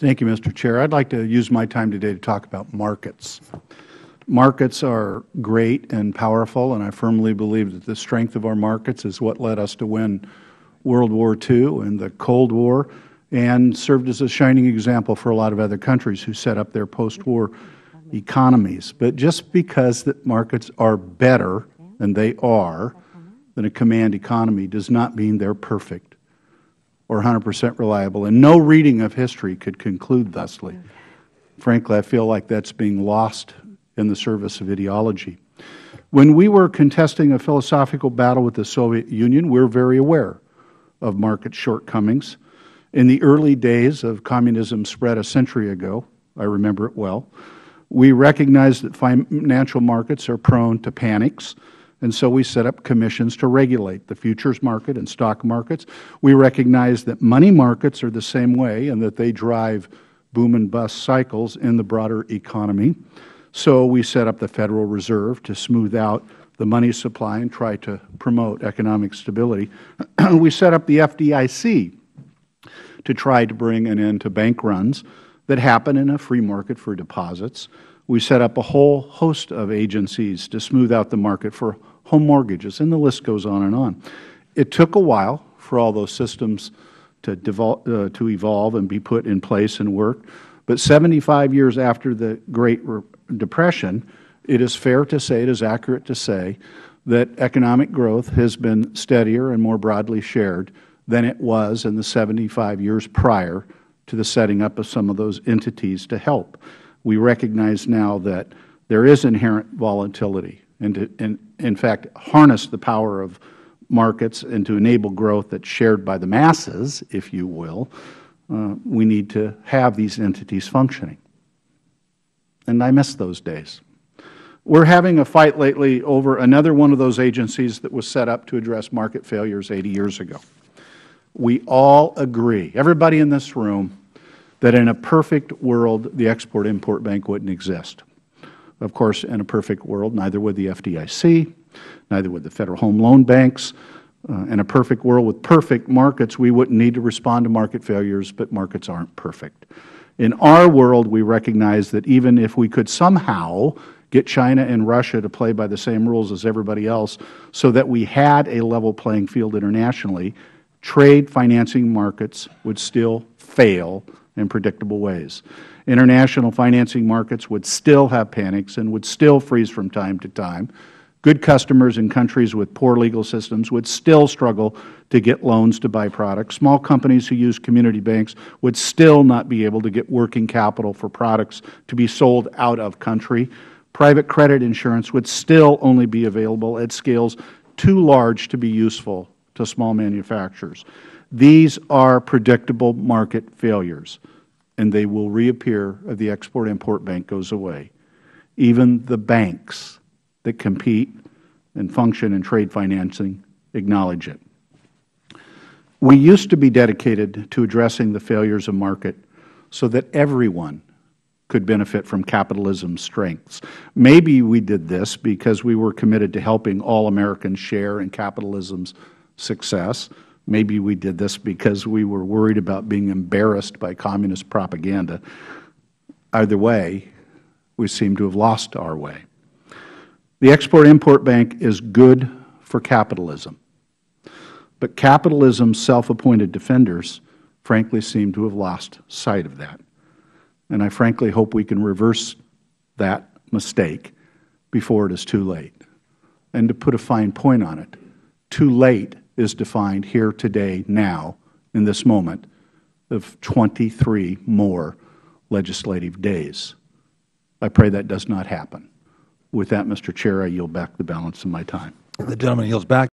Thank you, Mr. Chair. I'd like to use my time today to talk about markets. Markets are great and powerful, and I firmly believe that the strength of our markets is what led us to win World War II and the Cold War, and served as a shining example for a lot of other countries who set up their post-war economies. But just because that markets are better, and they are, than a command economy does not mean they are perfect or 100% reliable. And no reading of history could conclude thusly. Frankly, I feel like that is being lost in the service of ideology. When we were contesting a philosophical battle with the Soviet Union, we were very aware of market shortcomings. In the early days of communism's spread a century ago, I remember it well, we recognized that financial markets are prone to panics, and so we set up commissions to regulate the futures market and stock markets. We recognize that money markets are the same way and that they drive boom and bust cycles in the broader economy. So we set up the Federal Reserve to smooth out the money supply and try to promote economic stability. We set up the FDIC to try to bring an end to bank runs that happen in a free market for deposits. We set up a whole host of agencies to smooth out the market for home mortgages, and the list goes on and on. It took a while for all those systems to evolve and be put in place and work, but 75 years after the Great Depression, it is fair to say, it is accurate to say, that economic growth has been steadier and more broadly shared than it was in the 75 years prior to the setting up of some of those entities to help. We recognize now that there is inherent volatility, and to, in fact, harness the power of markets and to enable growth that's shared by the masses, if you will, we need to have these entities functioning. And I miss those days. We're having a fight lately over another one of those agencies that was set up to address market failures 80 years ago. We all agree, everybody in this room, that in a perfect world, the Export-Import Bank wouldn't exist. Of course, in a perfect world, neither would the FDIC, neither would the Federal Home Loan Banks. In a perfect world with perfect markets, we wouldn't need to respond to market failures, but markets aren't perfect. In our world, we recognize that even if we could somehow get China and Russia to play by the same rules as everybody else so that we had a level playing field internationally, trade financing markets would still fail in predictable ways. International financing markets would still have panics and would still freeze from time to time. Good customers in countries with poor legal systems would still struggle to get loans to buy products. Small companies who use community banks would still not be able to get working capital for products to be sold out of country. Private credit insurance would still only be available at scales too large to be useful to small manufacturers. These are predictable market failures, and they will reappear if the Export-Import Bank goes away. Even the banks that compete and function in trade financing acknowledge it. We used to be dedicated to addressing the failures of market so that everyone could benefit from capitalism's strengths. Maybe we did this because we were committed to helping all Americans share in capitalism's success. Maybe we did this because we were worried about being embarrassed by communist propaganda. Either way, we seem to have lost our way. The Export-Import Bank is good for capitalism, but capitalism's self-appointed defenders frankly seem to have lost sight of that. And I frankly hope we can reverse that mistake before it is too late. And to put a fine point on it, too late is defined here today, now, in this moment, of 23 more legislative days. I pray that does not happen. With that, Mr. Chair, I yield back the balance of my time. The gentleman yields back.